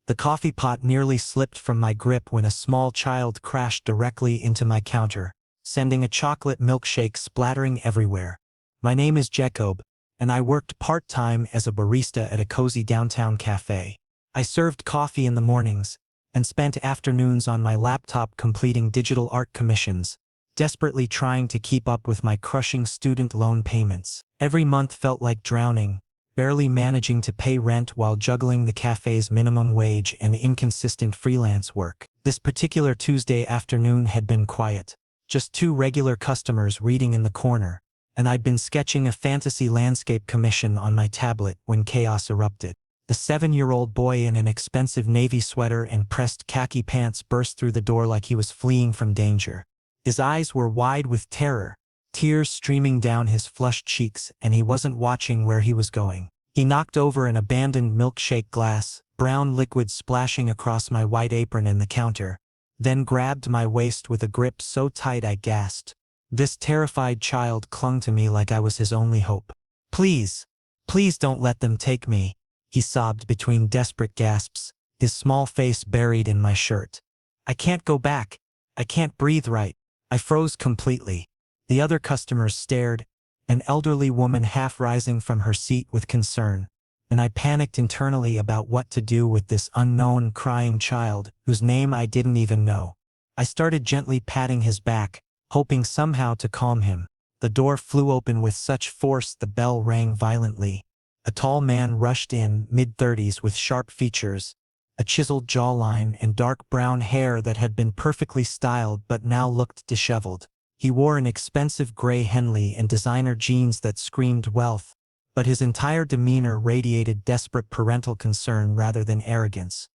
The coffee pot nearly slipped from my grip when a small child crashed directly into my counter, sending a chocolate milkshake splattering everywhere. My name is Jacob, and I worked part-time as a barista at a cozy downtown cafe. I served coffee in the mornings and spent afternoons on my laptop completing digital art commissions, desperately trying to keep up with my crushing student loan payments. Every month felt like drowning, barely managing to pay rent while juggling the cafe's minimum wage and inconsistent freelance work. This particular Tuesday afternoon had been quiet, just 2 regular customers reading in the corner, and I'd been sketching a fantasy landscape commission on my tablet when chaos erupted. The 7-year-old boy in an expensive navy sweater and pressed khaki pants burst through the door like he was fleeing from danger. His eyes were wide with terror, tears streaming down his flushed cheeks, and he wasn't watching where he was going. He knocked over an abandoned milkshake glass, brown liquid splashing across my white apron and the counter, then grabbed my waist with a grip so tight I gasped. This terrified child clung to me like I was his only hope. "Please, please don't let them take me," he sobbed between desperate gasps, his small face buried in my shirt. "I can't go back. I can't breathe right." I froze completely. The other customers stared, an elderly woman half rising from her seat with concern, and I panicked internally about what to do with this unknown crying child whose name I didn't even know. I started gently patting his back, hoping somehow to calm him. The door flew open with such force the bell rang violently. A tall man rushed in, mid-30s with sharp features, a chiseled jawline and dark brown hair that had been perfectly styled but now looked disheveled. He wore an expensive gray Henley and designer jeans that screamed wealth, but his entire demeanor radiated desperate parental concern rather than arrogance.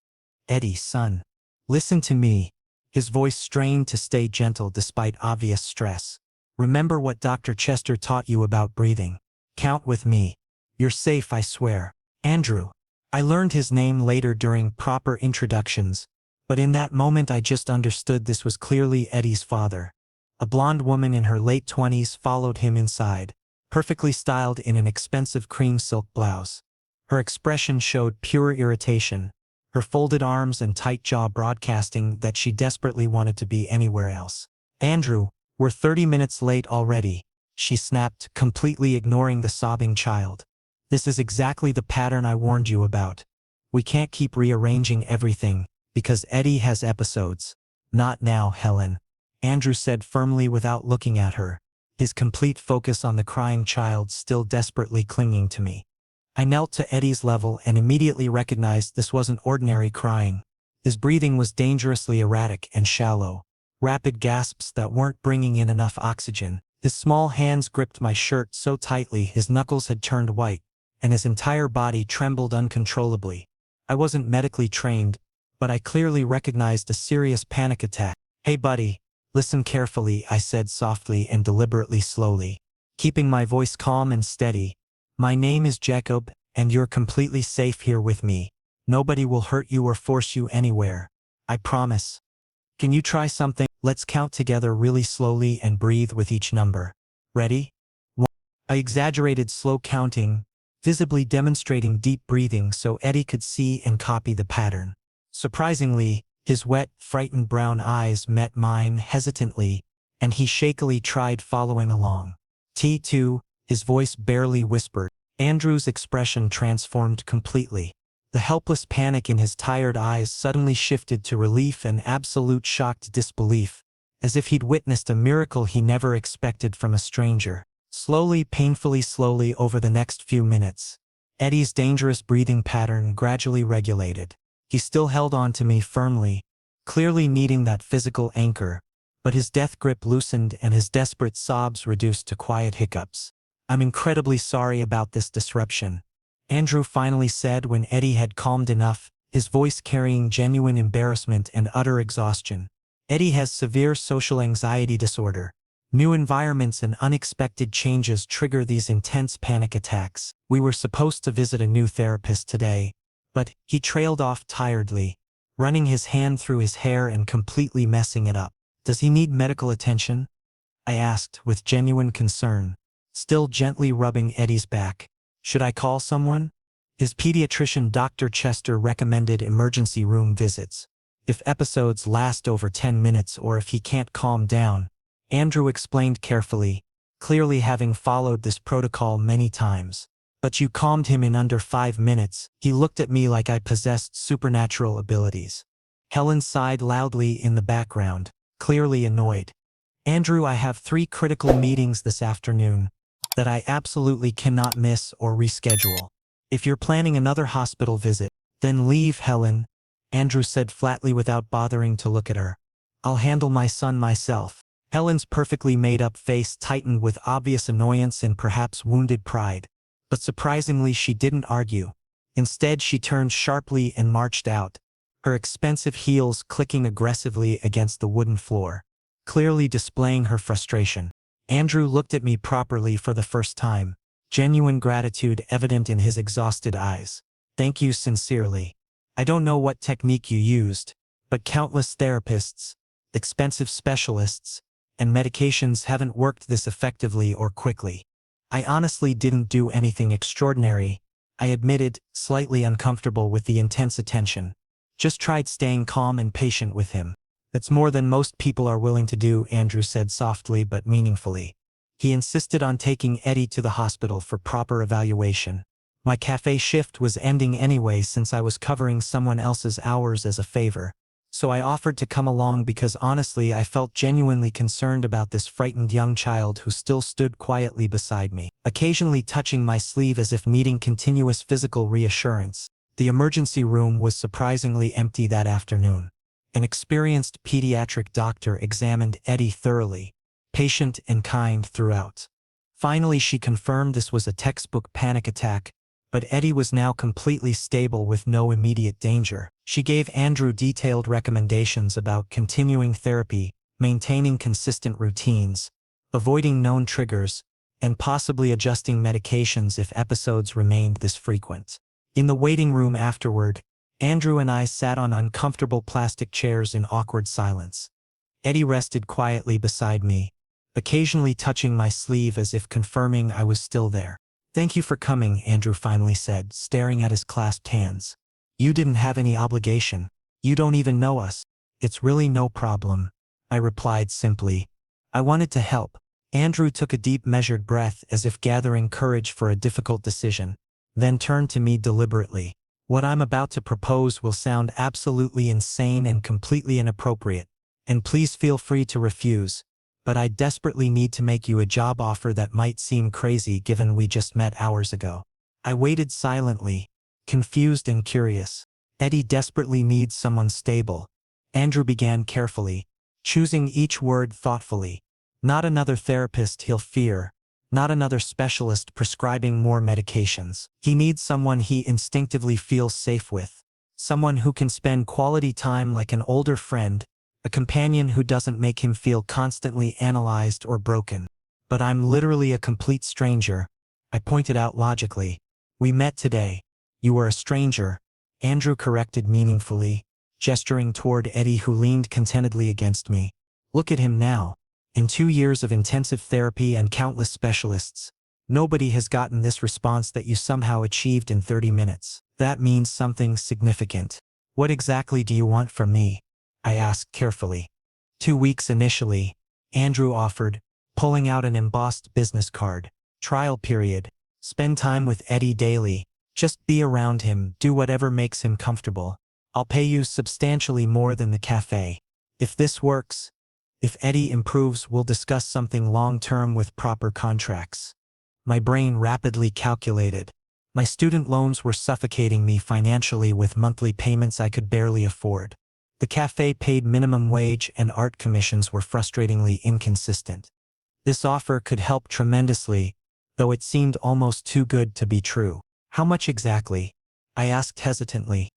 "Eddie, son. Listen to me." His voice strained to stay gentle despite obvious stress. "Remember what Dr. Chester taught you about breathing. Count with me. You're safe, I swear. Andrew." I learned his name later during proper introductions, but in that moment I just understood this was clearly Eddie's father. A blonde woman in her late 20s followed him inside, perfectly styled in an expensive cream silk blouse. Her expression showed pure irritation, her folded arms and tight jaw broadcasting that she desperately wanted to be anywhere else. "Andrew, we're 30 minutes late already," she snapped, completely ignoring the sobbing child. "This is exactly the pattern I warned you about. We can't keep rearranging everything, because Eddie has episodes." "Not now, Helen," Andrew said firmly without looking at her, his complete focus on the crying child still desperately clinging to me. I knelt to Eddie's level and immediately recognized this wasn't ordinary crying. His breathing was dangerously erratic and shallow, rapid gasps that weren't bringing in enough oxygen. His small hands gripped my shirt so tightly his knuckles had turned white, and his entire body trembled uncontrollably. I wasn't medically trained, but I clearly recognized a serious panic attack. "Hey buddy, listen carefully," I said softly and deliberately slowly, keeping my voice calm and steady. "My name is Jacob, and you're completely safe here with me. Nobody will hurt you or force you anywhere. I promise. Can you try something? Let's count together really slowly and breathe with each number. Ready? 1. I exaggerated slow counting, visibly demonstrating deep breathing so Eddie could see and copy the pattern. Surprisingly, his wet, frightened brown eyes met mine hesitantly, and he shakily tried following along. T2, his voice barely whispered. Andrew's expression transformed completely. The helpless panic in his tired eyes suddenly shifted to relief and absolute shocked disbelief, as if he'd witnessed a miracle he never expected from a stranger. Slowly, painfully slowly over the next few minutes, Eddie's dangerous breathing pattern gradually regulated. He still held on to me firmly, clearly needing that physical anchor, but his death grip loosened and his desperate sobs reduced to quiet hiccups. "I'm incredibly sorry about this disruption," Andrew finally said when Eddie had calmed enough, his voice carrying genuine embarrassment and utter exhaustion. "Eddie has severe social anxiety disorder. New environments and unexpected changes trigger these intense panic attacks. We were supposed to visit a new therapist today, but," he trailed off tiredly, running his hand through his hair and completely messing it up. "Does he need medical attention?" I asked with genuine concern, still gently rubbing Eddie's back. "Should I call someone?" His pediatrician Dr. Chester recommended emergency room visits if episodes last over 10 minutes or if he can't calm down. Andrew explained carefully, clearly having followed this protocol many times. But you calmed him in under 5 minutes. He looked at me like I possessed supernatural abilities. Helen sighed loudly in the background, clearly annoyed. Andrew, I have 3 critical meetings this afternoon that I absolutely cannot miss or reschedule. If you're planning another hospital visit, then leave, Helen, Andrew said flatly without bothering to look at her. I'll handle my son myself. Helen's perfectly made-up face tightened with obvious annoyance and perhaps wounded pride. But surprisingly, she didn't argue. Instead, she turned sharply and marched out, her expensive heels clicking aggressively against the wooden floor, clearly displaying her frustration. Andrew looked at me properly for the first time, genuine gratitude evident in his exhausted eyes. Thank you sincerely. I don't know what technique you used, but countless therapists, expensive specialists, and medications haven't worked this effectively or quickly. I honestly didn't do anything extraordinary, I admitted, slightly uncomfortable with the intense attention. Just tried staying calm and patient with him. That's more than most people are willing to do, Andrew said softly but meaningfully. He insisted on taking Eddie to the hospital for proper evaluation. My cafe shift was ending anyway since I was covering someone else's hours as a favor, so I offered to come along because honestly I felt genuinely concerned about this frightened young child who still stood quietly beside me, occasionally touching my sleeve as if needing continuous physical reassurance. The emergency room was surprisingly empty that afternoon. An experienced pediatric doctor examined Eddie thoroughly, patient and kind throughout. Finally, she confirmed this was a textbook panic attack, but Eddie was now completely stable with no immediate danger. She gave Andrew detailed recommendations about continuing therapy, maintaining consistent routines, avoiding known triggers, and possibly adjusting medications if episodes remained this frequent. In the waiting room afterward, Andrew and I sat on uncomfortable plastic chairs in awkward silence. Eddie rested quietly beside me, occasionally touching my sleeve as if confirming I was still there. Thank you for coming, Andrew finally said, staring at his clasped hands. You didn't have any obligation. You don't even know us. It's really no problem, I replied simply. I wanted to help. Andrew took a deep measured breath as if gathering courage for a difficult decision, then turned to me deliberately. What I'm about to propose will sound absolutely insane and completely inappropriate, and please feel free to refuse, but I desperately need to make you a job offer that might seem crazy given we just met hours ago. I waited silently, confused and curious. Eddie desperately needs someone stable. Andrew began carefully, choosing each word thoughtfully. Not another therapist he'll fear. Not another specialist prescribing more medications. He needs someone he instinctively feels safe with. Someone who can spend quality time like an older friend, a companion who doesn't make him feel constantly analyzed or broken. But I'm literally a complete stranger, I pointed out logically. We met today. You were a stranger, Andrew corrected meaningfully, gesturing toward Eddie who leaned contentedly against me. Look at him now. In 2 years of intensive therapy and countless specialists, nobody has gotten this response that you somehow achieved in 30 minutes. That means something significant. What exactly do you want from me? I asked carefully. 2 weeks initially, Andrew offered, pulling out an embossed business card. Trial period. Spend time with Eddie daily. Just be around him, do whatever makes him comfortable. I'll pay you substantially more than the cafe. If this works, if Eddie improves, we'll discuss something long-term with proper contracts. My brain rapidly calculated. My student loans were suffocating me financially with monthly payments I could barely afford. The cafe paid minimum wage and art commissions were frustratingly inconsistent. This offer could help tremendously, though it seemed almost too good to be true. How much exactly? I asked hesitantly.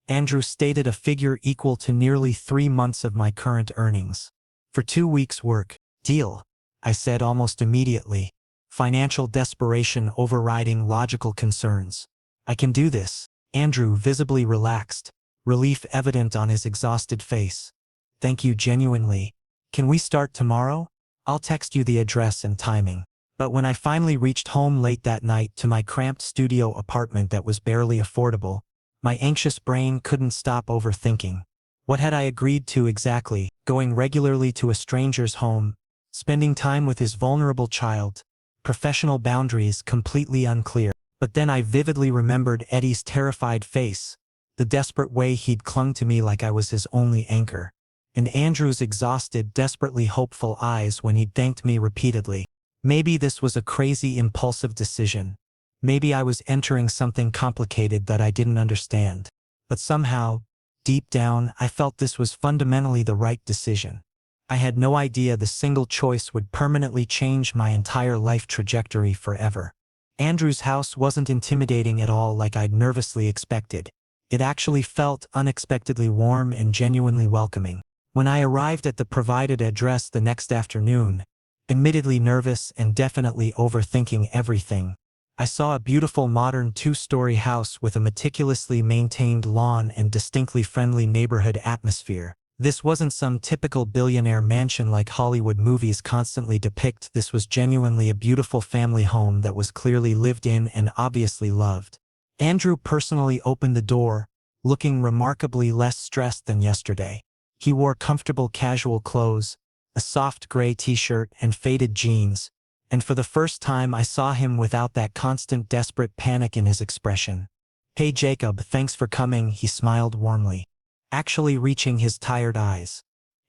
Andrew stated a figure equal to nearly 3 months of my current earnings. For 2 weeks' work. Deal, I said almost immediately, financial desperation overriding logical concerns. I can do this. Andrew visibly relaxed, relief evident on his exhausted face. Thank you genuinely. Can we start tomorrow? I'll text you the address and timing. But when I finally reached home late that night to my cramped studio apartment that was barely affordable, my anxious brain couldn't stop overthinking. What had I agreed to exactly? Going regularly to a stranger's home, spending time with his vulnerable child, professional boundaries completely unclear. But then I vividly remembered Eddie's terrified face, the desperate way he'd clung to me like I was his only anchor, and Andrew's exhausted, desperately hopeful eyes when he'd thanked me repeatedly. Maybe this was a crazy, impulsive decision. Maybe I was entering something complicated that I didn't understand. But somehow, deep down, I felt this was fundamentally the right decision. I had no idea the single choice would permanently change my entire life trajectory forever. Andrew's house wasn't intimidating at all like I'd nervously expected. It actually felt unexpectedly warm and genuinely welcoming. When I arrived at the provided address the next afternoon, admittedly nervous and definitely overthinking everything, I saw a beautiful modern two-story house with a meticulously maintained lawn and distinctly friendly neighborhood atmosphere. This wasn't some typical billionaire mansion like Hollywood movies constantly depict. This was genuinely a beautiful family home that was clearly lived in and obviously loved. Andrew personally opened the door, looking remarkably less stressed than yesterday. He wore comfortable casual clothes, a soft gray t-shirt and faded jeans, and for the first time I saw him without that constant desperate panic in his expression. "Hey Jacob, thanks for coming," he smiled warmly, actually reaching his tired eyes.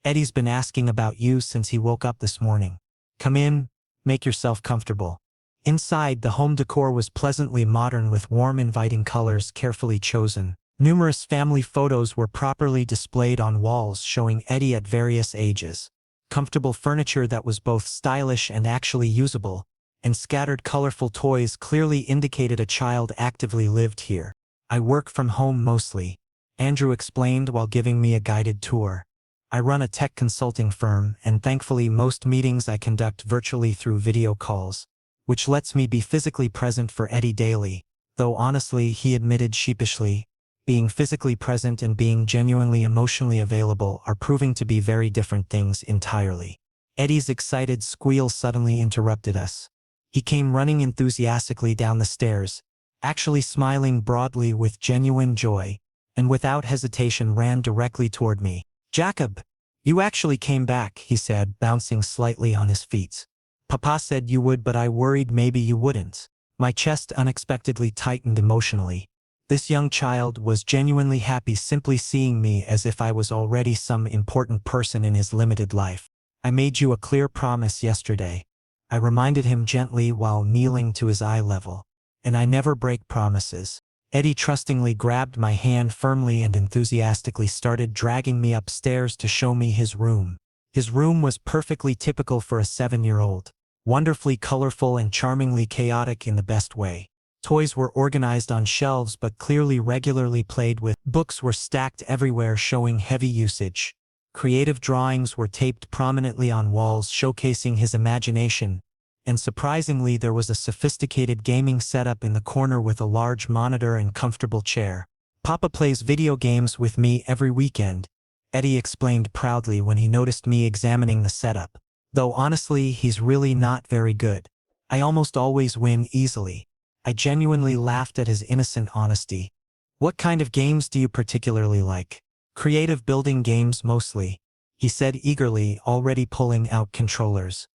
"Eddie's been asking about you since he woke up this morning. Come in, make yourself comfortable." Inside, the home decor was pleasantly modern with warm, inviting colors carefully chosen. Numerous family photos were properly displayed on walls showing Eddie at various ages. Comfortable furniture that was both stylish and actually usable, and scattered colorful toys clearly indicated a child actively lived here. "I work from home mostly," Andrew explained while giving me a guided tour. "I run a tech consulting firm, and thankfully most meetings I conduct virtually through video calls, which lets me be physically present for Eddie daily, though honestly," he admitted sheepishly, being physically present and being genuinely emotionally available are proving to be very different things entirely. Eddie's excited squeal suddenly interrupted us. He came running enthusiastically down the stairs, actually smiling broadly with genuine joy, and without hesitation ran directly toward me. "Jacob, you actually came back," he said, bouncing slightly on his feet. "Papa said you would, but I worried maybe you wouldn't." My chest unexpectedly tightened emotionally. This young child was genuinely happy simply seeing me, as if I was already some important person in his limited life. "I made you a clear promise yesterday," I reminded him gently while kneeling to his eye level. "And I never break promises." Eddie trustingly grabbed my hand firmly and enthusiastically started dragging me upstairs to show me his room. His room was perfectly typical for a 7-year-old, wonderfully colorful and charmingly chaotic in the best way. Toys were organized on shelves but clearly regularly played with. Books were stacked everywhere showing heavy usage. Creative drawings were taped prominently on walls showcasing his imagination. And surprisingly, there was a sophisticated gaming setup in the corner with a large monitor and comfortable chair. "Papa plays video games with me every weekend," Eddie explained proudly when he noticed me examining the setup. "Though honestly, he's really not very good. I almost always win easily." I genuinely laughed at his innocent honesty. "What kind of games do you particularly like?" "Creative building games mostly," he said eagerly, already pulling out controllers.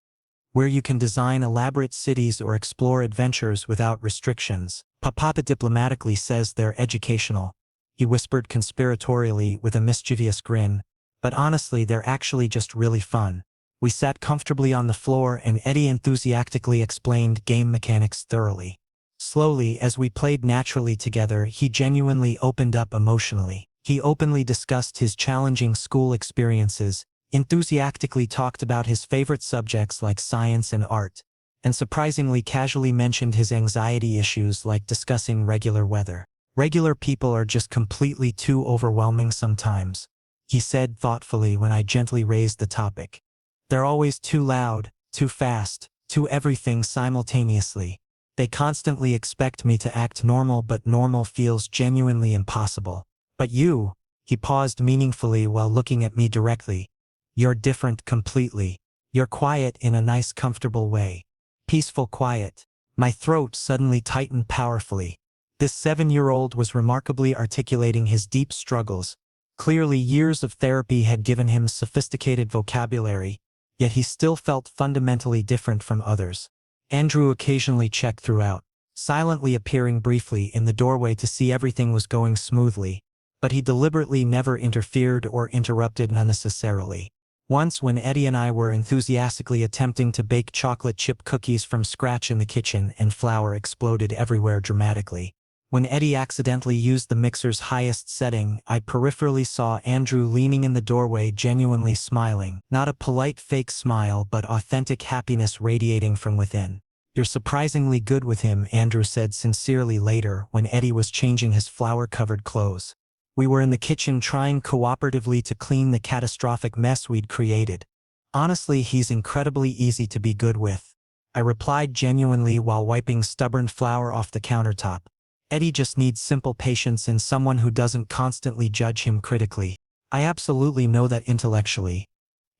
"Where you can design elaborate cities or explore adventures without restrictions." "Papa diplomatically says they're educational," he whispered conspiratorially with a mischievous grin. "But honestly, they're actually just really fun." We sat comfortably on the floor and Eddie enthusiastically explained game mechanics thoroughly. Slowly, as we played naturally together, he genuinely opened up emotionally. He openly discussed his challenging school experiences, enthusiastically talked about his favorite subjects like science and art, and surprisingly casually mentioned his anxiety issues like discussing regular weather. "Regular people are just completely too overwhelming sometimes," he said thoughtfully when I gently raised the topic. "They're always too loud, too fast, too everything simultaneously. They constantly expect me to act normal, but normal feels genuinely impossible. But you," he paused meaningfully while looking at me directly, "you're different completely. You're quiet in a nice, comfortable way. Peaceful quiet. My throat suddenly tightened powerfully. This 7-year-old was remarkably articulating his deep struggles. Clearly, years of therapy had given him sophisticated vocabulary, yet he still felt fundamentally different from others. Andrew occasionally checked throughout, silently appearing briefly in the doorway to see everything was going smoothly, but he deliberately never interfered or interrupted unnecessarily. Once, when Eddie and I were enthusiastically attempting to bake chocolate chip cookies from scratch in the kitchen and flour exploded everywhere dramatically. When Eddie accidentally used the mixer's highest setting, I peripherally saw Andrew leaning in the doorway genuinely smiling. Not a polite fake smile, but authentic happiness radiating from within. "You're surprisingly good with him," Andrew said sincerely later when Eddie was changing his flour-covered clothes. We were in the kitchen trying cooperatively to clean the catastrophic mess we'd created. "Honestly, he's incredibly easy to be good with," I replied genuinely while wiping stubborn flour off the countertop. "Eddie just needs simple patience and someone who doesn't constantly judge him critically." "I absolutely know that intellectually."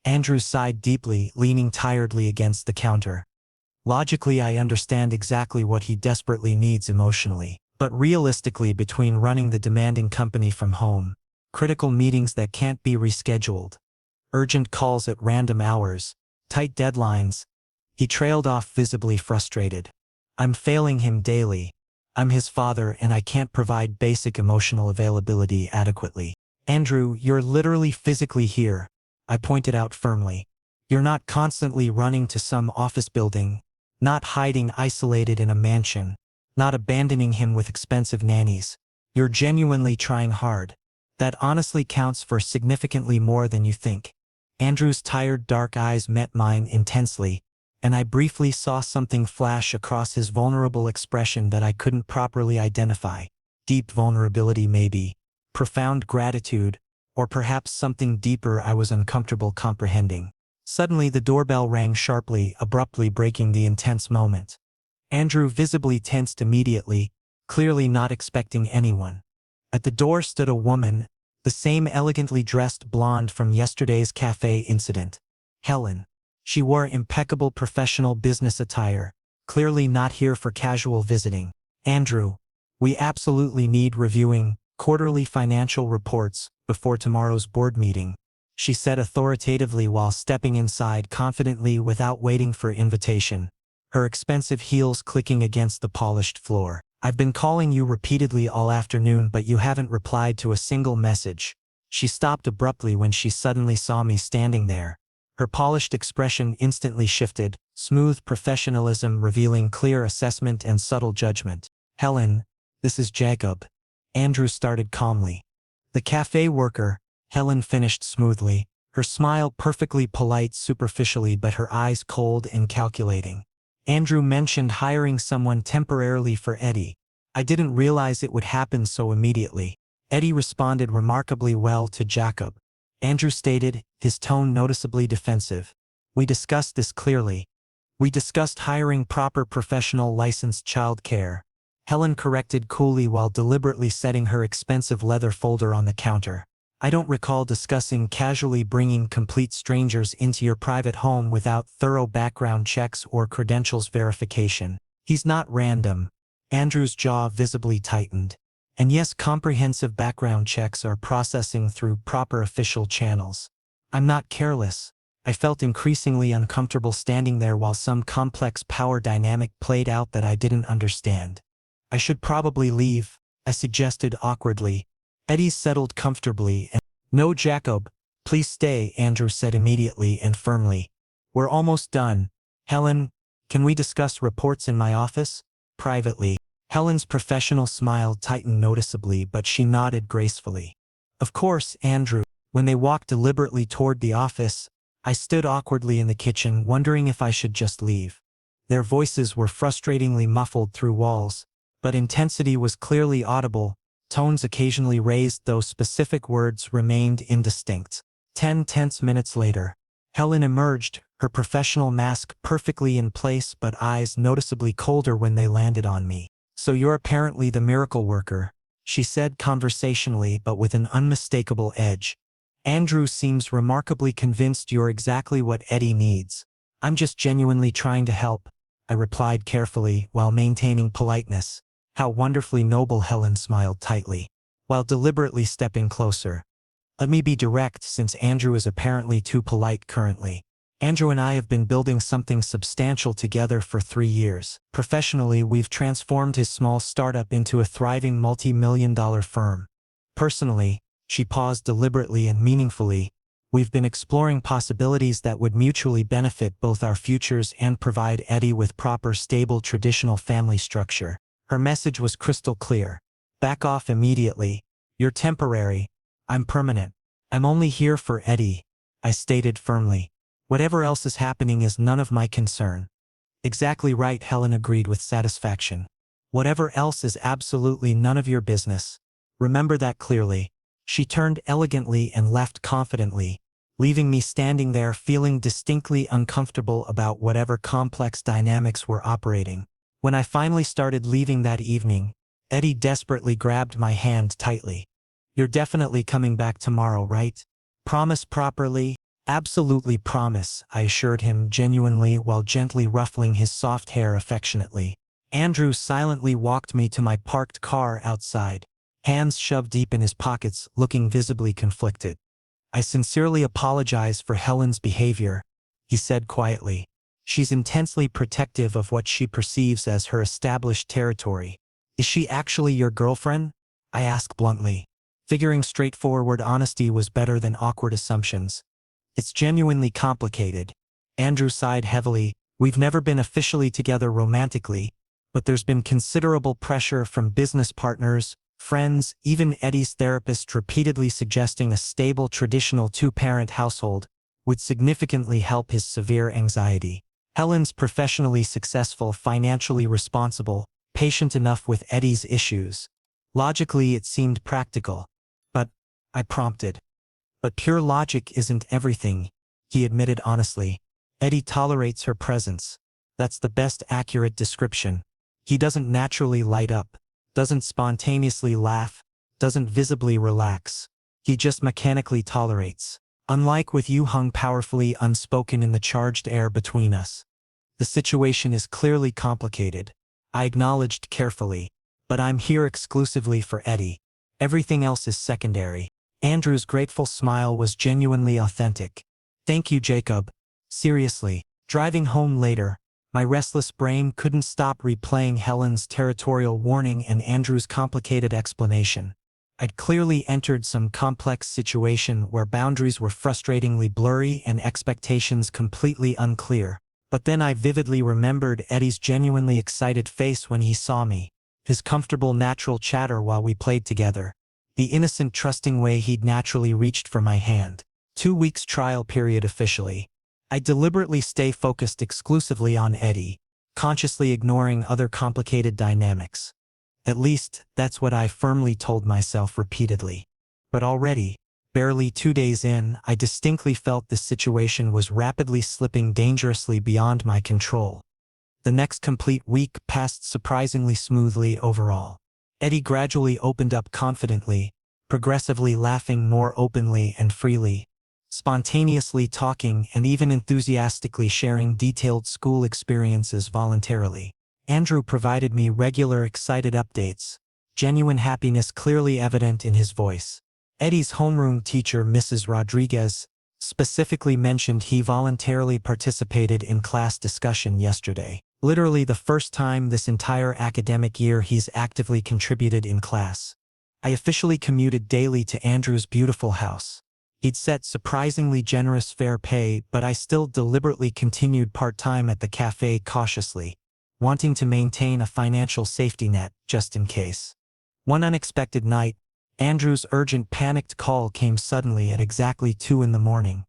Andrew sighed deeply, leaning tiredly against the counter. "Logically, I understand exactly what he desperately needs emotionally. But realistically, between running the demanding company from home, critical meetings that can't be rescheduled, urgent calls at random hours, tight deadlines," he trailed off visibly frustrated. "I'm failing him daily. I'm his father and I can't provide basic emotional availability adequately." "Andrew, you're literally physically here," I pointed out firmly. "You're not constantly running to some office building, not hiding isolated in a mansion, not abandoning him with expensive nannies. You're genuinely trying hard. That honestly counts for significantly more than you think." Andrew's tired dark eyes met mine intensely, and I briefly saw something flash across his vulnerable expression that I couldn't properly identify. Deep vulnerability maybe, profound gratitude, or perhaps something deeper I was uncomfortable comprehending. Suddenly the doorbell rang sharply, abruptly breaking the intense moment. Andrew visibly tensed immediately, clearly not expecting anyone. At the door stood a woman, the same elegantly dressed blonde from yesterday's cafe incident. Helen. She wore impeccable professional business attire, clearly not here for casual visiting. "Andrew, we absolutely need reviewing quarterly financial reports before tomorrow's board meeting," she said authoritatively while stepping inside confidently without waiting for invitation, her expensive heels clicking against the polished floor. "I've been calling you repeatedly all afternoon, but you haven't replied to a single message." She stopped abruptly when she suddenly saw me standing there. Her polished expression instantly shifted, smooth professionalism revealing clear assessment and subtle judgment. "Helen, this is Jacob." Andrew started calmly. "The cafe worker," Helen finished smoothly, her smile perfectly polite superficially but her eyes cold and calculating. "Andrew mentioned hiring someone temporarily for Eddie. I didn't realize it would happen so immediately." Eddie responded remarkably well to Jacob, Andrew stated, his tone noticeably defensive. "We discussed this clearly. We discussed hiring proper professional licensed childcare," Helen corrected coolly while deliberately setting her expensive leather folder on the counter. "I don't recall discussing casually bringing complete strangers into your private home without thorough background checks or credentials verification." "He's not random." Andrew's jaw visibly tightened. "And yes, comprehensive background checks are processing through proper official channels. I'm not careless." I felt increasingly uncomfortable standing there while some complex power dynamic played out that I didn't understand. "I should probably leave," I suggested awkwardly. Eddie settled comfortably and, "No, Jacob, please stay," Andrew said immediately and firmly. "We're almost done. Helen, can we discuss reports in my office? Privately." Helen's professional smile tightened noticeably, but she nodded gracefully. "Of course, Andrew." When they walked deliberately toward the office, I stood awkwardly in the kitchen, wondering if I should just leave. Their voices were frustratingly muffled through walls, but intensity was clearly audible, tones occasionally raised though specific words remained indistinct. 10 tense minutes later, Helen emerged, her professional mask perfectly in place but eyes noticeably colder when they landed on me. "So you're apparently the miracle worker," she said conversationally but with an unmistakable edge. "Andrew seems remarkably convinced you're exactly what Eddie needs." "I'm just genuinely trying to help," I replied carefully while maintaining politeness. How wonderfully noble, Helen smiled tightly, while deliberately stepping closer. Let me be direct, since Andrew is apparently too polite currently. Andrew and I have been building something substantial together for 3 years. Professionally, we've transformed his small startup into a thriving multi-million-dollar firm. Personally, she paused deliberately and meaningfully, we've been exploring possibilities that would mutually benefit both our futures and provide Eddie with proper, stable, traditional family structure. Her message was crystal clear. Back off immediately. You're temporary. I'm permanent. I'm only here for Eddie, I stated firmly. Whatever else is happening is none of my concern. Exactly right, Helen agreed with satisfaction. Whatever else is absolutely none of your business. Remember that clearly. She turned elegantly and left confidently, leaving me standing there feeling distinctly uncomfortable about whatever complex dynamics were operating. When I finally started leaving that evening, Eddie desperately grabbed my hand tightly. You're definitely coming back tomorrow, right? Promise properly? Absolutely promise, I assured him genuinely while gently ruffling his soft hair affectionately. Andrew silently walked me to my parked car outside, hands shoved deep in his pockets, looking visibly conflicted. I sincerely apologize for Helen's behavior, he said quietly. She's intensely protective of what she perceives as her established territory. Is she actually your girlfriend? I asked bluntly. Figuring straightforward honesty was better than awkward assumptions. It's genuinely complicated. Andrew sighed heavily. We've never been officially together romantically, but there's been considerable pressure from business partners, friends, even Eddie's therapist repeatedly suggesting a stable traditional two-parent household would significantly help his severe anxiety. Helen's professionally successful, financially responsible, patient enough with Eddie's issues. Logically, it seemed practical. But, I prompted. But pure logic isn't everything, he admitted honestly. Eddie tolerates her presence. That's the best accurate description. He doesn't naturally light up, doesn't spontaneously laugh, doesn't visibly relax. He just mechanically tolerates. Unlike with you, hung powerfully unspoken in the charged air between us. The situation is clearly complicated, I acknowledged carefully, but I'm here exclusively for Eddie. Everything else is secondary. Andrew's grateful smile was genuinely authentic. Thank you, Jacob. Seriously. Driving home later, my restless brain couldn't stop replaying Helen's territorial warning and Andrew's complicated explanation. I'd clearly entered some complex situation where boundaries were frustratingly blurry and expectations completely unclear. But then I vividly remembered Eddie's genuinely excited face when he saw me, his comfortable natural chatter while we played together, the innocent trusting way he'd naturally reached for my hand. 2 weeks trial period officially. I deliberately stay focused exclusively on Eddie, consciously ignoring other complicated dynamics. At least, that's what I firmly told myself repeatedly. But already, barely 2 days in, I distinctly felt the situation was rapidly slipping dangerously beyond my control. The next complete week passed surprisingly smoothly overall. Eddie gradually opened up confidently, progressively laughing more openly and freely, spontaneously talking and even enthusiastically sharing detailed school experiences voluntarily. Andrew provided me regular excited updates, genuine happiness clearly evident in his voice. Eddie's homeroom teacher, Mrs. Rodriguez, specifically mentioned he voluntarily participated in class discussion yesterday. Literally the first time this entire academic year he's actively contributed in class. I officially commuted daily to Andrew's beautiful house. He'd set surprisingly generous fair pay, but I still deliberately continued part-time at the cafe cautiously, wanting to maintain a financial safety net, just in case. One unexpected night, Andrew's urgent panicked call came suddenly at exactly 2 in the morning.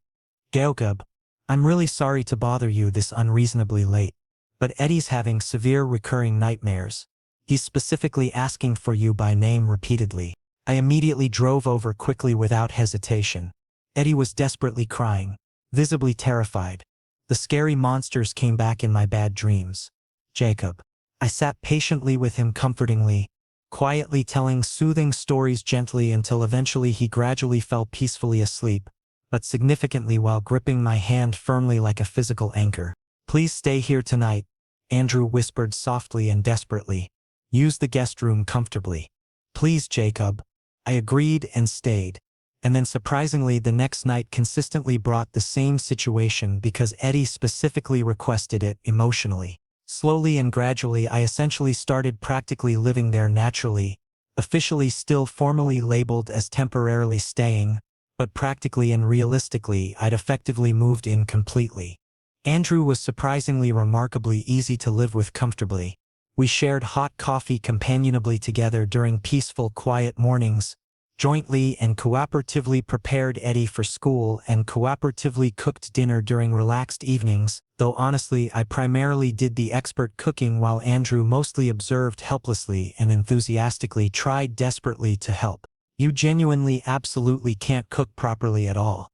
Jacob, I'm really sorry to bother you this unreasonably late, but Eddie's having severe recurring nightmares. He's specifically asking for you by name repeatedly. I immediately drove over quickly without hesitation. Eddie was desperately crying, visibly terrified. The scary monsters came back in my bad dreams. Jacob. I sat patiently with him comfortingly, quietly telling soothing stories gently until eventually he gradually fell peacefully asleep, but significantly while gripping my hand firmly like a physical anchor. Please stay here tonight, Andrew whispered softly and desperately. Use the guest room comfortably. Please, Jacob. I agreed and stayed. And then surprisingly the next night consistently brought the same situation because Eddie specifically requested it emotionally. Slowly and gradually I essentially started practically living there naturally, officially still formally labeled as temporarily staying, but practically and realistically I'd effectively moved in completely. Andrew was surprisingly remarkably easy to live with comfortably. We shared hot coffee companionably together during peaceful, quiet mornings, jointly and cooperatively prepared Eddie for school and cooperatively cooked dinner during relaxed evenings, though honestly I primarily did the expert cooking while Andrew mostly observed helplessly and enthusiastically tried desperately to help. You genuinely absolutely can't cook properly at all.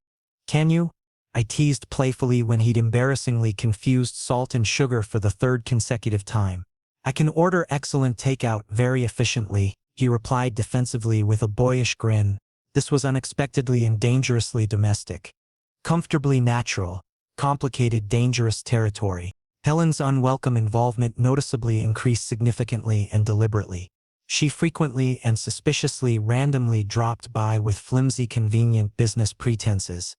Can you? I teased playfully when he'd embarrassingly confused salt and sugar for the third consecutive time. I can order excellent takeout very efficiently, he replied defensively with a boyish grin. This was unexpectedly and dangerously domestic. Comfortably natural, complicated, dangerous territory. Helen's unwelcome involvement noticeably increased significantly and deliberately. She frequently and suspiciously randomly dropped by with flimsy convenient business pretenses.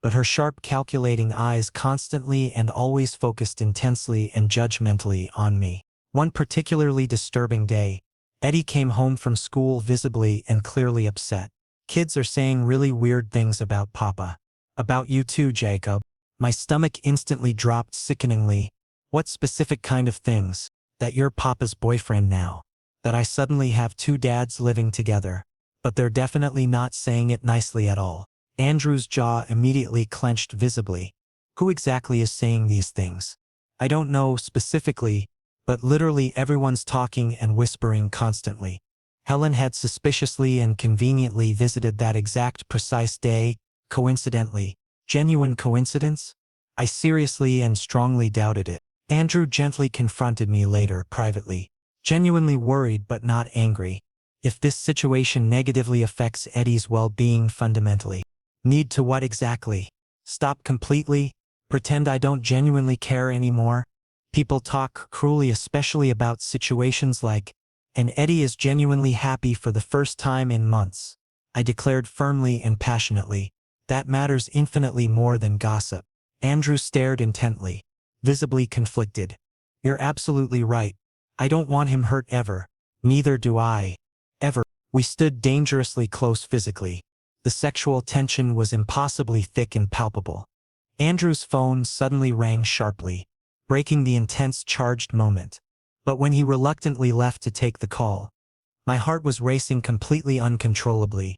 But her sharp calculating eyes constantly and always focused intensely and judgmentally on me. One particularly disturbing day, Eddie came home from school visibly and clearly upset. Kids are saying really weird things about Papa. About you too, Jacob. My stomach instantly dropped sickeningly. What specific kind of things? That you're Papa's boyfriend now. That I suddenly have two dads living together. But they're definitely not saying it nicely at all. Andrew's jaw immediately clenched visibly. Who exactly is saying these things? I don't know specifically, but literally everyone's talking and whispering constantly. Helen had suspiciously and conveniently visited that exact precise day, coincidentally. Genuine coincidence? I seriously and strongly doubted it. Andrew gently confronted me later, privately. Genuinely worried but not angry. If this situation negatively affects Eddie's well-being fundamentally. Need to what exactly? Stop completely? Pretend I don't genuinely care anymore? People talk cruelly, especially about situations like, and Eddie is genuinely happy for the first time in months. I declared firmly and passionately. That matters infinitely more than gossip. Andrew stared intently, visibly conflicted. You're absolutely right. I don't want him hurt ever. Neither do I. Ever. We stood dangerously close physically. The sexual tension was impossibly thick and palpable. Andrew's phone suddenly rang sharply, breaking the intense charged moment. But when he reluctantly left to take the call, my heart was racing completely uncontrollably.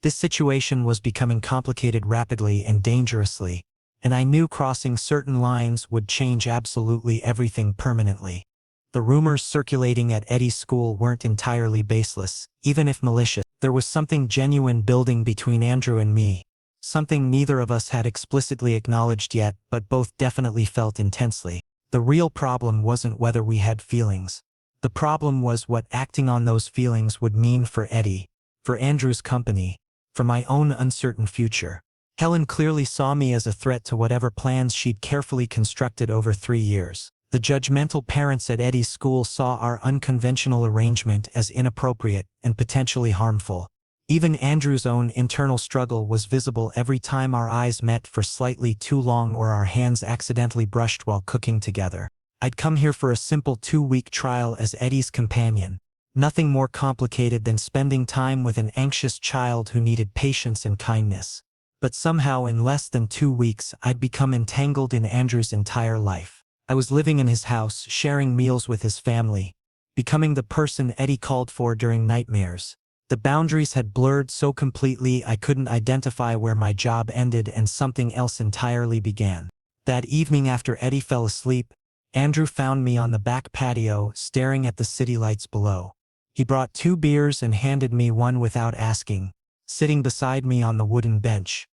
This situation was becoming complicated rapidly and dangerously, and I knew crossing certain lines would change absolutely everything permanently. The rumors circulating at Eddie's school weren't entirely baseless, even if malicious. There was something genuine building between Andrew and me, something neither of us had explicitly acknowledged yet, but both definitely felt intensely. The real problem wasn't whether we had feelings. The problem was what acting on those feelings would mean for Eddie, for Andrew's company, for my own uncertain future. Helen clearly saw me as a threat to whatever plans she'd carefully constructed over 3 years. The judgmental parents at Eddie's school saw our unconventional arrangement as inappropriate and potentially harmful. Even Andrew's own internal struggle was visible every time our eyes met for slightly too long or our hands accidentally brushed while cooking together. I'd come here for a simple 2-week trial as Eddie's companion. Nothing more complicated than spending time with an anxious child who needed patience and kindness. But somehow in less than 2 weeks I'd become entangled in Andrew's entire life. I was living in his house, sharing meals with his family, becoming the person Eddie called for during nightmares. The boundaries had blurred so completely I couldn't identify where my job ended and something else entirely began. That evening after Eddie fell asleep, Andrew found me on the back patio, staring at the city lights below. He brought 2 beers and handed me one without asking, sitting beside me on the wooden bench.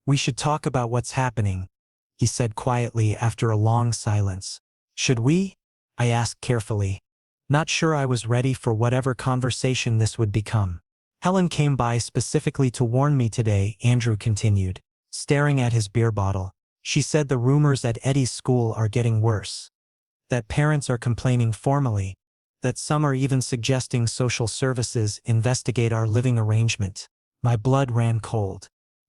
We should talk about what's happening, he said quietly after a long silence. Should we? I asked carefully, not sure I was ready for whatever conversation this would become. Helen came by specifically to warn me today, Andrew continued, staring at his beer bottle. She said the rumors at Eddie's school are getting worse. that parents are complaining formally, that some are even suggesting social services investigate our living arrangement. My blood ran cold.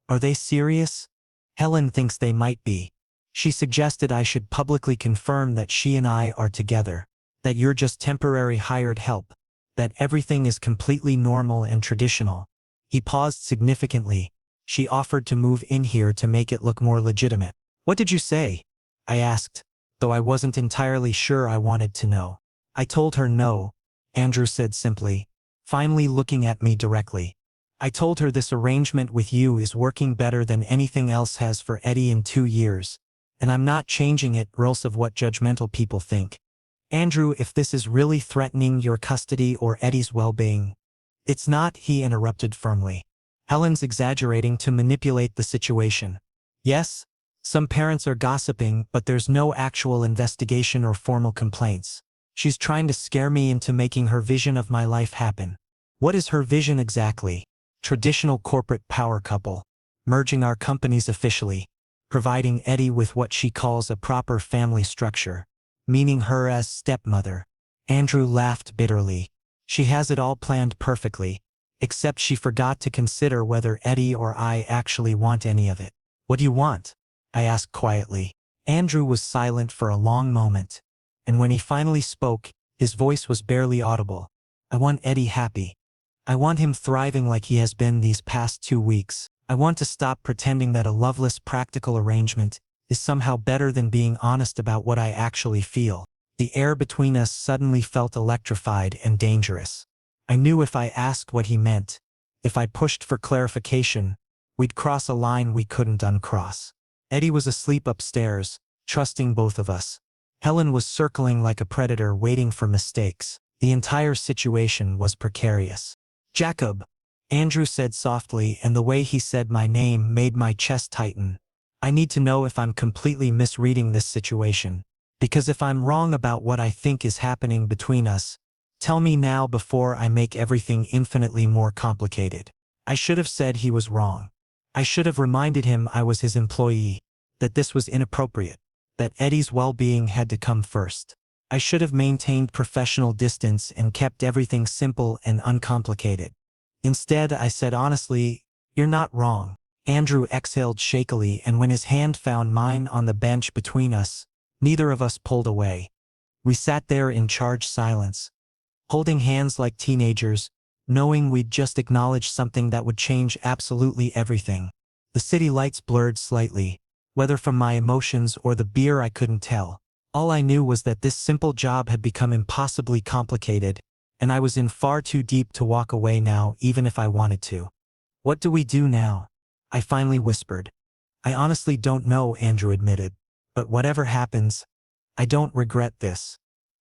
Are they serious? Helen thinks they might be. She suggested I should publicly confirm that she and I are together, that you're just temporary hired help, that everything is completely normal and traditional. He paused significantly. She offered to move in here to make it look more legitimate. What did you say? I asked, though I wasn't entirely sure I wanted to know. I told her no, Andrew said simply, finally looking at me directly. I told her this arrangement with you is working better than anything else has for Eddie in 2 years, and I'm not changing it regardless of what judgmental people think. Andrew, if this is really threatening your custody or Eddie's well-being. It's not, he interrupted firmly. Helen's exaggerating to manipulate the situation. Yes, some parents are gossiping, but there's no actual investigation or formal complaints. She's trying to scare me into making her vision of my life happen. What is her vision exactly? Traditional corporate power couple. Merging our companies officially. Providing Eddie with what she calls a proper family structure. Meaning her as stepmother. Andrew laughed bitterly. She has it all planned perfectly. Except she forgot to consider whether Eddie or I actually want any of it. What do you want? I asked quietly. Andrew was silent for a long moment. And when he finally spoke, his voice was barely audible. I want Eddie happy. I want him thriving like he has been these past 2 weeks. I want to stop pretending that a loveless practical arrangement is somehow better than being honest about what I actually feel. The air between us suddenly felt electrified and dangerous. I knew if I asked what he meant, if I pushed for clarification, we'd cross a line we couldn't uncross. Eddie was asleep upstairs, trusting both of us. Helen was circling like a predator waiting for mistakes. The entire situation was precarious. Jacob, Andrew said softly, and the way he said my name made my chest tighten. I need to know if I'm completely misreading this situation. Because if I'm wrong about what I think is happening between us, tell me now before I make everything infinitely more complicated. I should have said he was wrong. I should have reminded him I was his employee, that this was inappropriate, that Eddie's well-being had to come first. I should have maintained professional distance and kept everything simple and uncomplicated. Instead, I said honestly, "You're not wrong." Andrew exhaled shakily, and when his hand found mine on the bench between us, neither of us pulled away. We sat there in charged silence, holding hands like teenagers, knowing we'd just acknowledged something that would change absolutely everything. The city lights blurred slightly, whether from my emotions or the beer I couldn't tell. All I knew was that this simple job had become impossibly complicated, and I was in far too deep to walk away now even if I wanted to. What do we do now? I finally whispered. I honestly don't know, Andrew admitted. But whatever happens, I don't regret this.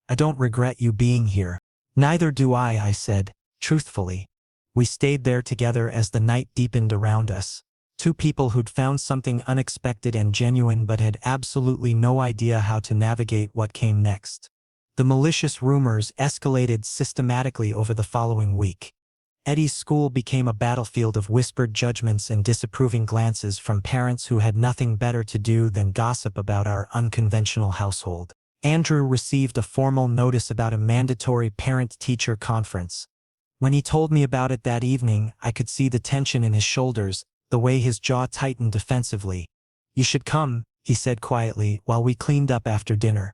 I don't regret you being here. Neither do I said, truthfully. We stayed there together as the night deepened around us. Two people who'd found something unexpected and genuine but had absolutely no idea how to navigate what came next. The malicious rumors escalated systematically over the following week. Eddie's school became a battlefield of whispered judgments and disapproving glances from parents who had nothing better to do than gossip about our unconventional household. Andrew received a formal notice about a mandatory parent-teacher conference. When he told me about it that evening, I could see the tension in his shoulders, the way his jaw tightened defensively. You should come, he said quietly while we cleaned up after dinner.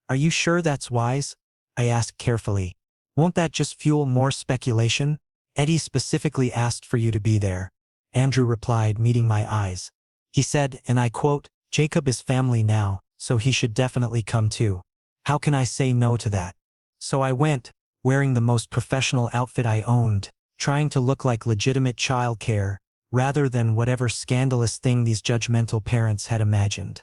Are you sure that's wise? I asked carefully. Won't that just fuel more speculation? Eddie specifically asked for you to be there. Andrew replied, meeting my eyes. He said, and I quote, Jacob is family now, so he should definitely come too. How can I say no to that? So I went, wearing the most professional outfit I owned, trying to look like legitimate childcare, rather than whatever scandalous thing these judgmental parents had imagined.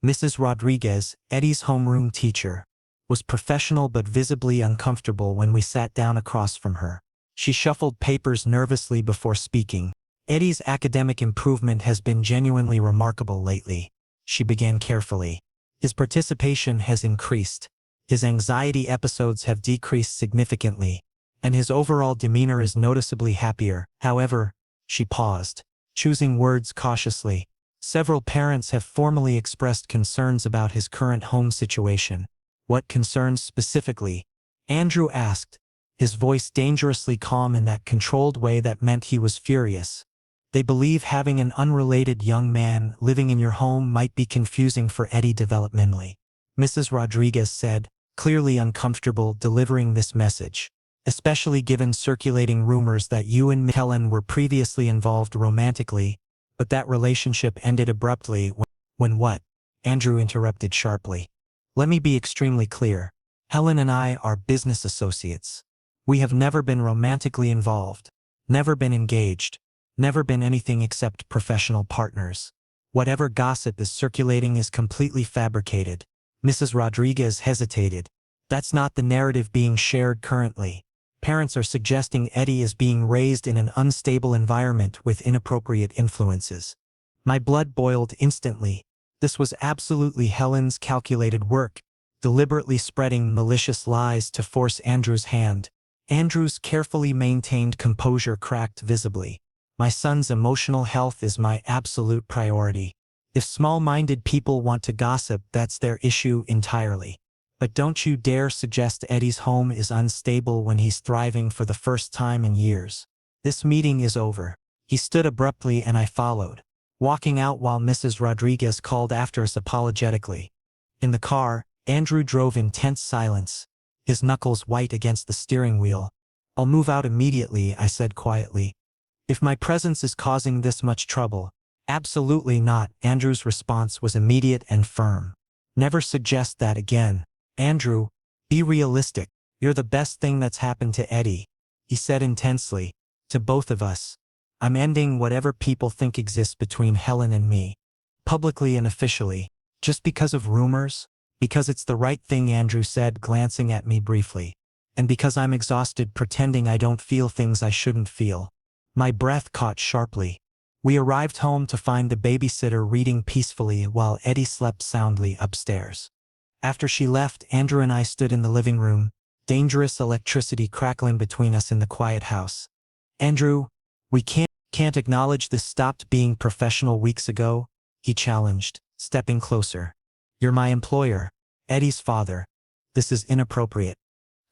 Mrs. Rodriguez, Eddie's homeroom teacher, was professional but visibly uncomfortable when we sat down across from her. She shuffled papers nervously before speaking. Eddie's academic improvement has been genuinely remarkable lately, she began carefully. His participation has increased. His anxiety episodes have decreased significantly, and his overall demeanor is noticeably happier. However, she paused, choosing words cautiously. Several parents have formally expressed concerns about his current home situation. What concerns specifically? Andrew asked, his voice dangerously calm in that controlled way that meant he was furious. They believe having an unrelated young man living in your home might be confusing for Eddie developmentally, Mrs. Rodriguez said, clearly uncomfortable delivering this message, especially given circulating rumors that you and Helen were previously involved romantically, but that relationship ended abruptly when what? Andrew interrupted sharply. Let me be extremely clear. Helen and I are business associates. We have never been romantically involved, never been engaged, never been anything except professional partners. Whatever gossip is circulating is completely fabricated. Mrs. Rodriguez hesitated. That's not the narrative being shared currently. Parents are suggesting Eddie is being raised in an unstable environment with inappropriate influences. My blood boiled instantly. This was absolutely Helen's calculated work, deliberately spreading malicious lies to force Andrew's hand. Andrew's carefully maintained composure cracked visibly. My son's emotional health is my absolute priority. If small-minded people want to gossip, that's their issue entirely. But don't you dare suggest Eddie's home is unstable when he's thriving for the first time in years. This meeting is over. He stood abruptly and I followed, walking out while Mrs. Rodriguez called after us apologetically. In the car, Andrew drove in tense silence, his knuckles white against the steering wheel. I'll move out immediately, I said quietly. If my presence is causing this much trouble. Absolutely not, Andrew's response was immediate and firm. Never suggest that again. Andrew, be realistic. You're the best thing that's happened to Eddie, he said intensely, to both of us. I'm ending whatever people think exists between Helen and me, publicly and officially, just because of rumors, because it's the right thing, Andrew said, glancing at me briefly, and because I'm exhausted pretending I don't feel things I shouldn't feel. My breath caught sharply. We arrived home to find the babysitter reading peacefully while Eddie slept soundly upstairs. After she left, Andrew and I stood in the living room, dangerous electricity crackling between us in the quiet house. Andrew, we can't acknowledge this stopped being professional weeks ago, he challenged, stepping closer. You're my employer, Eddie's father. This is inappropriate.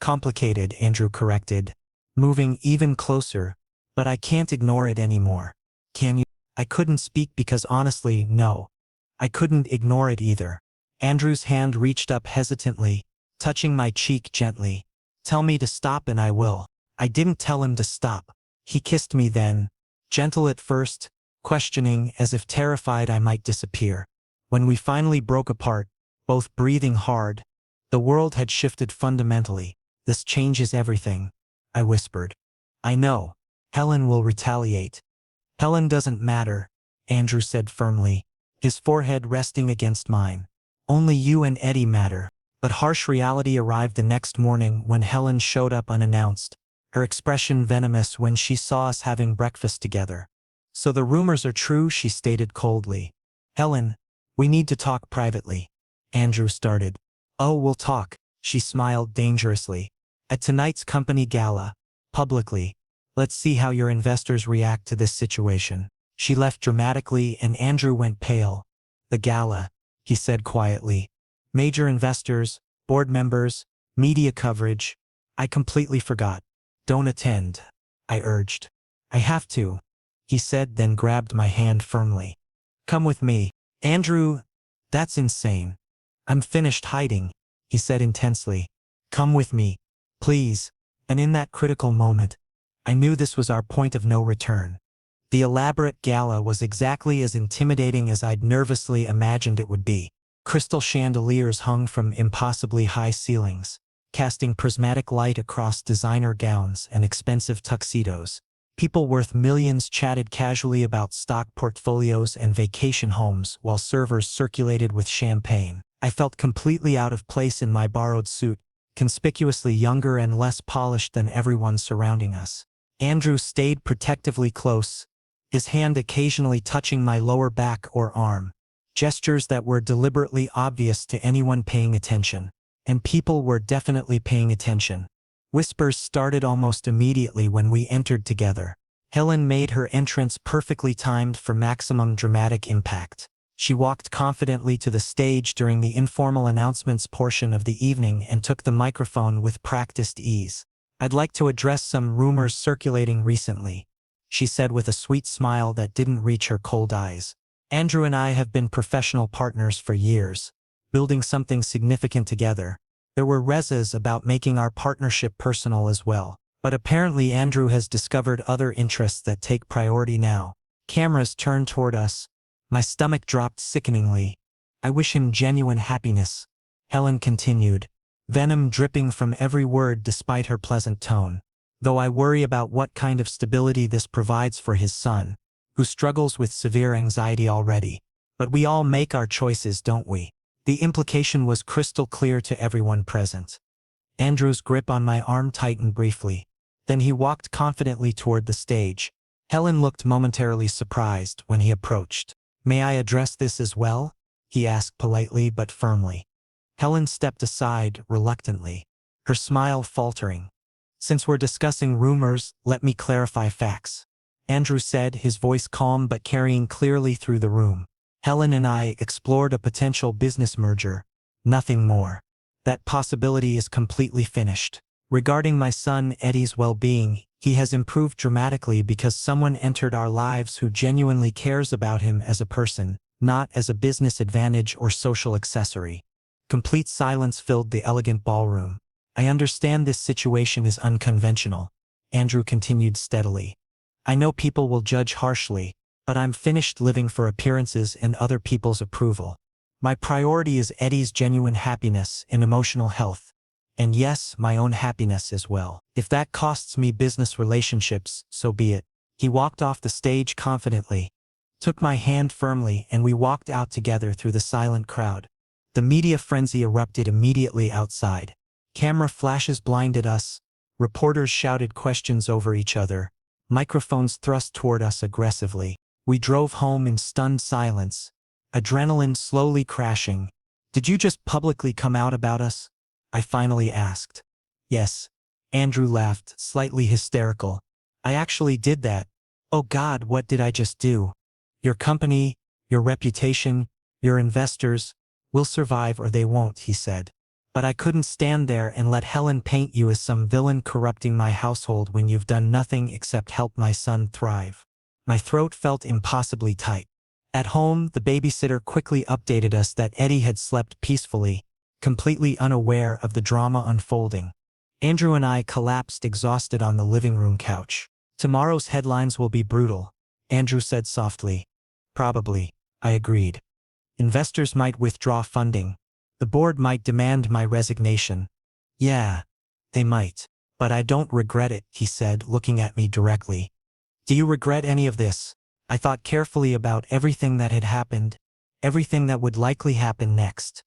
Complicated, Andrew corrected, moving even closer, but I can't ignore it anymore. Can you? I couldn't speak because honestly, no. I couldn't ignore it either. Andrew's hand reached up hesitantly, touching my cheek gently. Tell me to stop and I will. I didn't tell him to stop. He kissed me then, gentle at first, questioning as if terrified I might disappear. When we finally broke apart, both breathing hard, the world had shifted fundamentally. This changes everything, I whispered. I know. Helen will retaliate. Helen doesn't matter, Andrew said firmly, his forehead resting against mine. Only you and Eddie matter. But harsh reality arrived the next morning when Helen showed up unannounced, her expression venomous when she saw us having breakfast together. So the rumors are true, she stated coldly. Helen, we need to talk privately. Andrew started. Oh, we'll talk, she smiled dangerously. At tonight's company gala, publicly. Let's see how your investors react to this situation. She left dramatically and Andrew went pale. The gala, he said quietly. Major investors, board members, media coverage. I completely forgot. Don't attend, I urged. I have to, he said, then grabbed my hand firmly. Come with me. Andrew, that's insane. I'm finished hiding, he said intensely. Come with me, please. And in that critical moment, I knew this was our point of no return. The elaborate gala was exactly as intimidating as I'd nervously imagined it would be. Crystal chandeliers hung from impossibly high ceilings, casting prismatic light across designer gowns and expensive tuxedos. People worth millions chatted casually about stock portfolios and vacation homes while servers circulated with champagne. I felt completely out of place in my borrowed suit, conspicuously younger and less polished than everyone surrounding us. Andrew stayed protectively close, his hand occasionally touching my lower back or arm. Gestures that were deliberately obvious to anyone paying attention. And people were definitely paying attention. Whispers started almost immediately when we entered together. Helen made her entrance perfectly timed for maximum dramatic impact. She walked confidently to the stage during the informal announcements portion of the evening and took the microphone with practiced ease. "I'd like to address some rumors circulating recently," she said with a sweet smile that didn't reach her cold eyes. "Andrew and I have been professional partners for years, building something significant together. There were rezas about making our partnership personal as well. But apparently Andrew has discovered other interests that take priority now." Cameras turned toward us. My stomach dropped sickeningly. "I wish him genuine happiness," Helen continued, venom dripping from every word despite her pleasant tone. "Though I worry about what kind of stability this provides for his son, who struggles with severe anxiety already. But we all make our choices, don't we?" The implication was crystal clear to everyone present. Andrew's grip on my arm tightened briefly. Then he walked confidently toward the stage. Helen looked momentarily surprised when he approached. "May I address this as well?" he asked politely but firmly. Helen stepped aside reluctantly, her smile faltering. "Since we're discussing rumors, let me clarify facts," Andrew said, his voice calm but carrying clearly through the room. "Helen and I explored a potential business merger. Nothing more. That possibility is completely finished. Regarding my son Eddie's well-being, he has improved dramatically because someone entered our lives who genuinely cares about him as a person, not as a business advantage or social accessory." Complete silence filled the elegant ballroom. "I understand this situation is unconventional," Andrew continued steadily. "I know people will judge harshly, but I'm finished living for appearances and other people's approval. My priority is Eddie's genuine happiness and emotional health. And yes, my own happiness as well. If that costs me business relationships, so be it." He walked off the stage confidently, took my hand firmly, and we walked out together through the silent crowd. The media frenzy erupted immediately outside. Camera flashes blinded us. Reporters shouted questions over each other. Microphones thrust toward us aggressively. We drove home in stunned silence, adrenaline slowly crashing. "Did you just publicly come out about us?" I finally asked. "Yes." Andrew laughed, slightly hysterical. "I actually did that. Oh God, what did I just do? Your company, your reputation, your investors will survive or they won't," he said. "But I couldn't stand there and let Helen paint you as some villain corrupting my household when you've done nothing except help my son thrive." My throat felt impossibly tight. At home, the babysitter quickly updated us that Eddie had slept peacefully, completely unaware of the drama unfolding. Andrew and I collapsed exhausted on the living room couch. "Tomorrow's headlines will be brutal," Andrew said softly. "Probably," I agreed. "Investors might withdraw funding. The board might demand my resignation." "Yeah, they might. But I don't regret it," he said, looking at me directly. "Do you regret any of this?" I thought carefully about everything that had happened, everything that would likely happen next.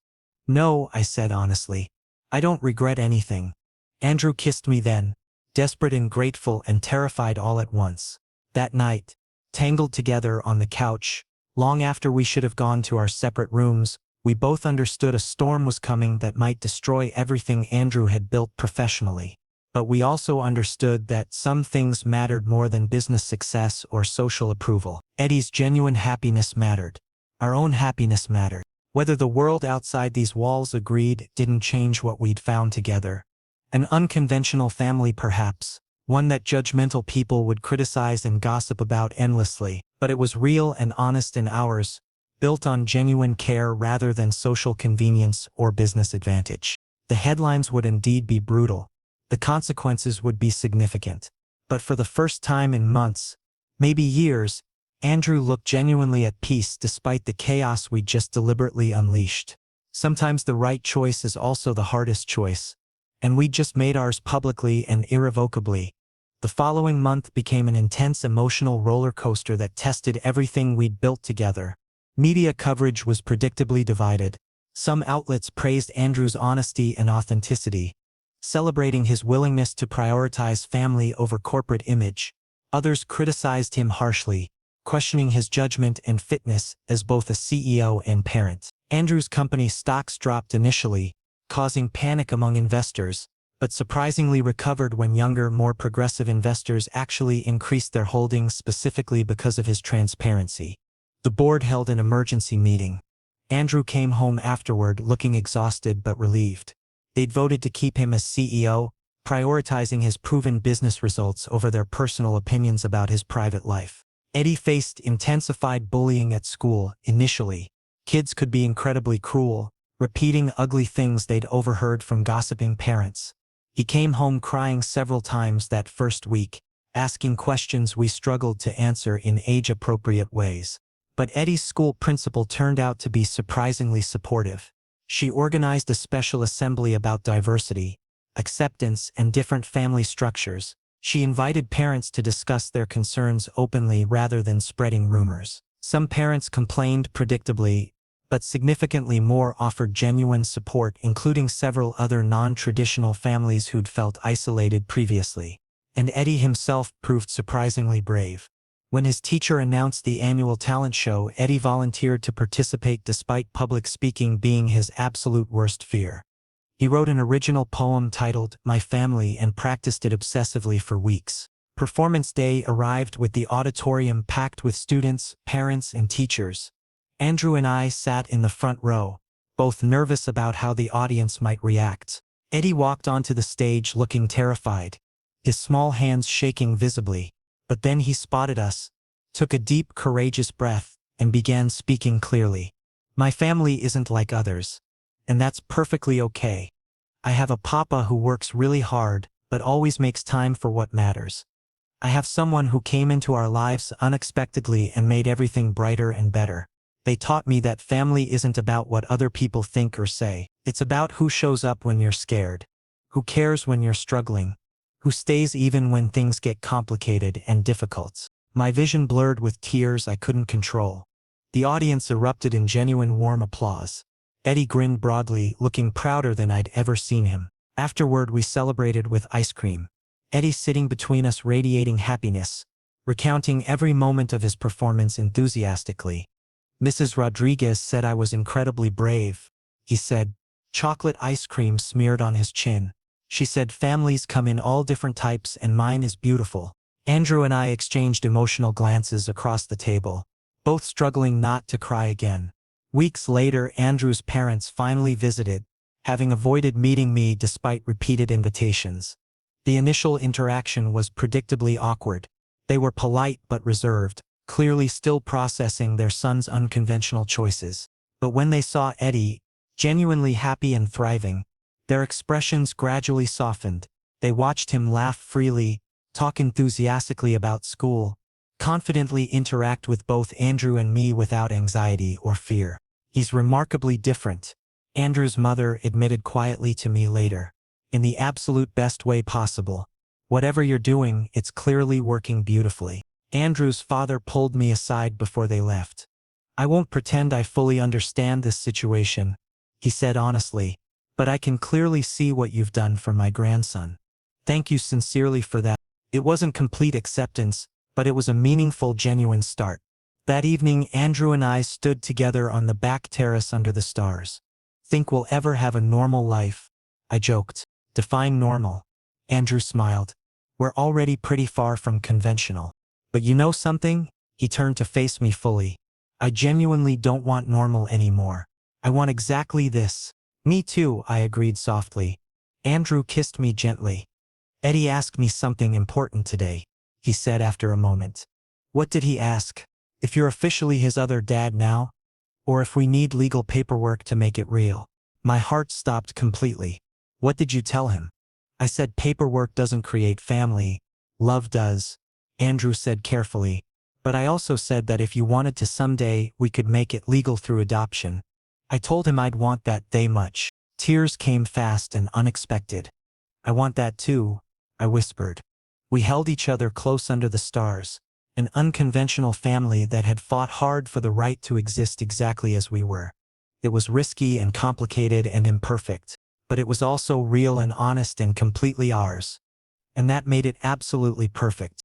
"No," I said honestly. "I don't regret anything." Andrew kissed me then, desperate and grateful and terrified all at once. That night, tangled together on the couch, long after we should have gone to our separate rooms, we both understood a storm was coming that might destroy everything Andrew had built professionally. But we also understood that some things mattered more than business success or social approval. Eddie's genuine happiness mattered. Our own happiness mattered. Whether the world outside these walls agreed didn't change what we'd found together. An unconventional family perhaps, one that judgmental people would criticize and gossip about endlessly, but it was real and honest and ours, built on genuine care rather than social convenience or business advantage. The headlines would indeed be brutal. The consequences would be significant. But for the first time in months, maybe years, Andrew looked genuinely at peace despite the chaos we just deliberately unleashed. Sometimes the right choice is also the hardest choice, and we just made ours publicly and irrevocably. The following month became an intense emotional roller coaster that tested everything we'd built together. Media coverage was predictably divided. Some outlets praised Andrew's honesty and authenticity, celebrating his willingness to prioritize family over corporate image. Others criticized him harshly, questioning his judgment and fitness as both a CEO and parent. Andrew's company stocks dropped initially, causing panic among investors, but surprisingly recovered when younger, more progressive investors actually increased their holdings specifically because of his transparency. The board held an emergency meeting. Andrew came home afterward looking exhausted but relieved. They'd voted to keep him as CEO, prioritizing his proven business results over their personal opinions about his private life. Eddie faced intensified bullying at school initially. Kids could be incredibly cruel, repeating ugly things they'd overheard from gossiping parents. He came home crying several times that first week, asking questions we struggled to answer in age-appropriate ways. But Eddie's school principal turned out to be surprisingly supportive. She organized a special assembly about diversity, acceptance, and different family structures. She invited parents to discuss their concerns openly rather than spreading rumors. Some parents complained predictably, but significantly more offered genuine support, including several other non-traditional families who'd felt isolated previously. And Eddie himself proved surprisingly brave. When his teacher announced the annual talent show, Eddie volunteered to participate despite public speaking being his absolute worst fear. He wrote an original poem titled "My Family" and practiced it obsessively for weeks. Performance day arrived with the auditorium packed with students, parents, and teachers. Andrew and I sat in the front row, both nervous about how the audience might react. Eddie walked onto the stage looking terrified, his small hands shaking visibly. But then he spotted us, took a deep, courageous breath, and began speaking clearly. "My family isn't like others. And that's perfectly okay. I have a papa who works really hard, but always makes time for what matters. I have someone who came into our lives unexpectedly and made everything brighter and better. They taught me that family isn't about what other people think or say. It's about who shows up when you're scared, who cares when you're struggling, who stays even when things get complicated and difficult." My vision blurred with tears I couldn't control. The audience erupted in genuine warm applause. Eddie grinned broadly, looking prouder than I'd ever seen him. Afterward, we celebrated with ice cream. Eddie sitting between us radiating happiness, recounting every moment of his performance enthusiastically. "Mrs. Rodriguez said I was incredibly brave," he said, chocolate ice cream smeared on his chin. "She said families come in all different types and mine is beautiful." Andrew and I exchanged emotional glances across the table, both struggling not to cry again. Weeks later, Andrew's parents finally visited, having avoided meeting me despite repeated invitations. The initial interaction was predictably awkward. They were polite but reserved, clearly still processing their son's unconventional choices. But when they saw Eddie, genuinely happy and thriving, their expressions gradually softened. They watched him laugh freely, talk enthusiastically about school, confidently interact with both Andrew and me without anxiety or fear. "He's remarkably different," Andrew's mother admitted quietly to me later. "In the absolute best way possible. Whatever you're doing, it's clearly working beautifully." Andrew's father pulled me aside before they left. "I won't pretend I fully understand this situation," he said honestly, "but I can clearly see what you've done for my grandson. Thank you sincerely for that." It wasn't complete acceptance, but it was a meaningful, genuine start. That evening, Andrew and I stood together on the back terrace under the stars. "Think we'll ever have a normal life?" I joked. "Define normal." Andrew smiled. "We're already pretty far from conventional. But you know something?" He turned to face me fully. "I genuinely don't want normal anymore. I want exactly this." "Me too," I agreed softly. Andrew kissed me gently. "Eddie asked me something important today," he said after a moment. "What did he ask?" "If you're officially his other dad now? Or if we need legal paperwork to make it real?" My heart stopped completely. "What did you tell him?" I said paperwork doesn't create family, love does, Andrew said carefully. "But I also said that if you wanted to someday, we could make it legal through adoption." I told him I'd want that day much. Tears came fast and unexpected. "I want that too," I whispered. We held each other close under the stars, an unconventional family that had fought hard for the right to exist exactly as we were. It was risky and complicated and imperfect, but it was also real and honest and completely ours. And that made it absolutely perfect.